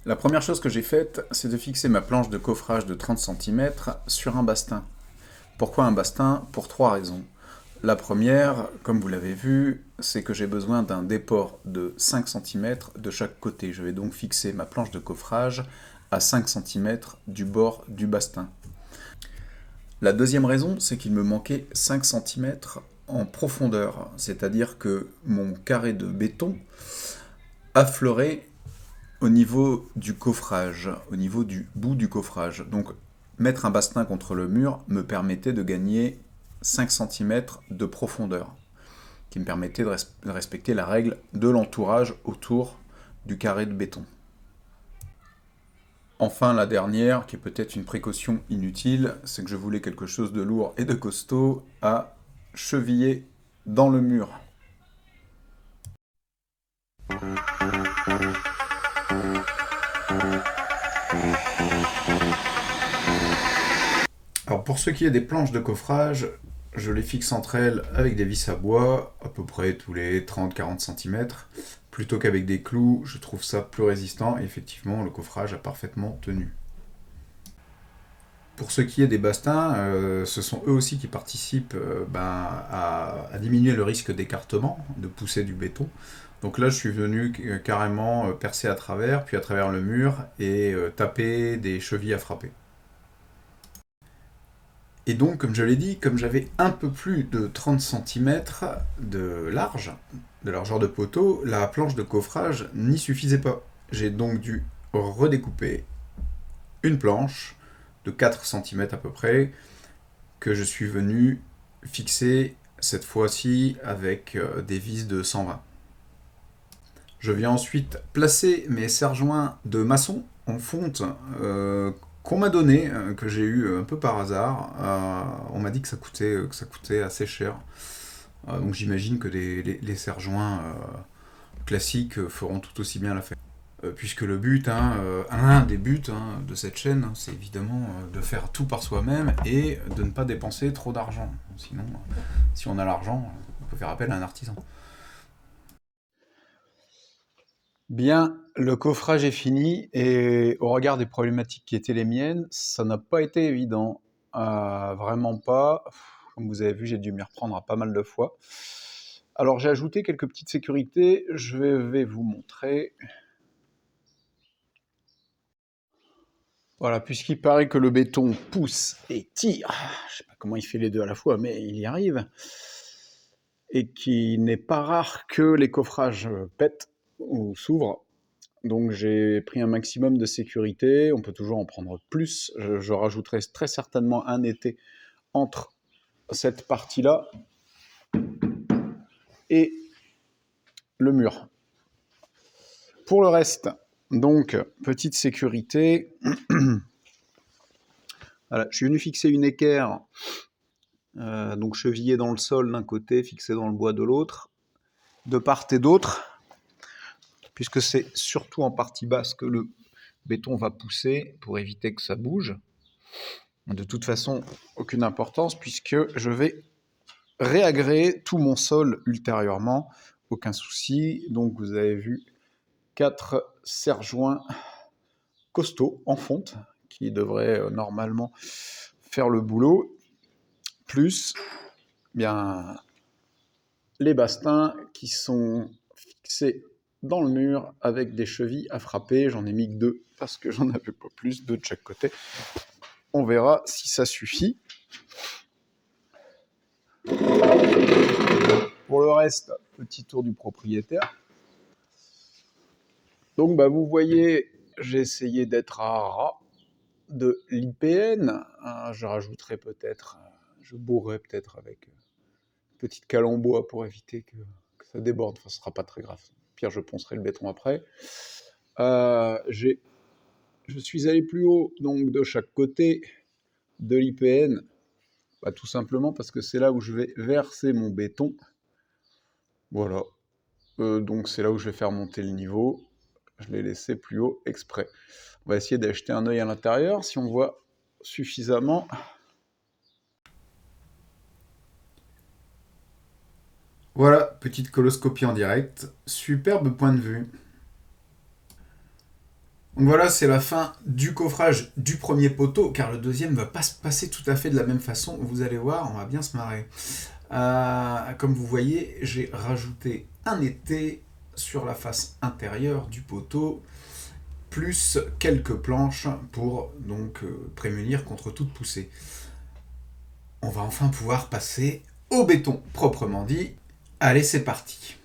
La première chose que j'ai faite, c'est de fixer ma planche de coffrage de 30 cm sur un bastin. Pourquoi un bastin? Pour trois raisons. La première, comme vous l'avez vu, c'est que j'ai besoin d'un déport de 5 cm de chaque côté. Je vais donc fixer ma planche de coffrage à 5 cm du bord du bastin. La deuxième raison, c'est qu'il me manquait 5 cm en profondeur, c'est-à-dire que mon carré de béton affleurait au niveau du coffrage, au niveau du bout du coffrage. Donc mettre un bastin contre le mur me permettait de gagner 5 cm de profondeur, qui me permettait de respecter la règle de l'entourage autour du carré de béton. Enfin, la dernière, qui est peut-être une précaution inutile, c'est que je voulais quelque chose de lourd et de costaud à cheviller dans le mur. Alors pour ce qui est des planches de coffrage, je les fixe entre elles avec des vis à bois, à peu près tous les 30-40 cm. Plutôt qu'avec des clous, je trouve ça plus résistant et effectivement le coffrage a parfaitement tenu. Pour ce qui est des bastins, ce sont eux aussi qui participent à diminuer le risque d'écartement, de pousser du béton. Donc là, je suis venu carrément percer à travers, puis à travers le mur et taper des chevilles à frapper. Et donc, comme je l'ai dit, comme j'avais un peu plus de 30 cm de largeur de poteau, la planche de coffrage n'y suffisait pas. J'ai donc dû redécouper une planche de 4 cm à peu près, que je suis venu fixer cette fois-ci avec des vis de 120. Je viens ensuite placer mes serre-joints de maçon en fonte qu'on m'a donné, que j'ai eu un peu par hasard. On m'a dit que ça coûtait assez cher. Donc j'imagine que les serre-joints classiques feront tout aussi bien l'affaire. Puisque le but, un des buts de cette chaîne, c'est évidemment de faire tout par soi-même et de ne pas dépenser trop d'argent. Sinon, si on a l'argent, on peut faire appel à un artisan. Bien, le coffrage est fini et au regard des problématiques qui étaient les miennes, ça n'a pas été évident. Vraiment pas. Comme vous avez vu, j'ai dû m'y reprendre à pas mal de fois. Alors j'ai ajouté quelques petites sécurités, je vais vous montrer. Voilà, puisqu'il paraît que le béton pousse et tire, je ne sais pas comment il fait les deux à la fois, mais il y arrive, et qu'il n'est pas rare que les coffrages pètent ou s'ouvrent. Donc j'ai pris un maximum de sécurité, on peut toujours en prendre plus, je rajouterai très certainement un étai entre cette partie-là et le mur. Pour le reste, donc petite sécurité, voilà, je suis venu fixer une équerre, donc chevillée dans le sol d'un côté, fixée dans le bois de l'autre, de part et d'autre, puisque c'est surtout en partie basse que le béton va pousser pour éviter que ça bouge. De toute façon, aucune importance, puisque je vais réagréer tout mon sol ultérieurement, aucun souci. Donc vous avez vu 4 serre-joints costauds en fonte, qui devraient normalement faire le boulot, plus bien les bastins qui sont fixés dans le mur avec des chevilles à frapper. J'en ai mis que 2 parce que j'en avais pas plus, 2 de chaque côté. On verra si ça suffit. Pour le reste, petit tour du propriétaire. Donc vous voyez, j'ai essayé d'être à ras de l'IPN. Je rajouterai peut-être, je bourrerai peut-être avec une petite cale en bois pour éviter que ça déborde. Enfin, ce sera pas très grave. Pire, je poncerai le béton après. Je suis allé plus haut, donc de chaque côté de l'IPN, tout simplement parce que c'est là où je vais verser mon béton. Voilà. Donc c'est là où je vais faire monter le niveau. Je l'ai laissé plus haut exprès. On va essayer d'acheter un œil à l'intérieur, si on voit suffisamment. Voilà, petite coloscopie en direct. Superbe point de vue. Donc voilà, c'est la fin du coffrage du premier poteau, car le deuxième ne va pas se passer tout à fait de la même façon. Vous allez voir, on va bien se marrer. Comme vous voyez, j'ai rajouté un étai sur la face intérieure du poteau, plus quelques planches pour donc prémunir contre toute poussée. On va enfin pouvoir passer au béton proprement dit. Allez, c'est parti.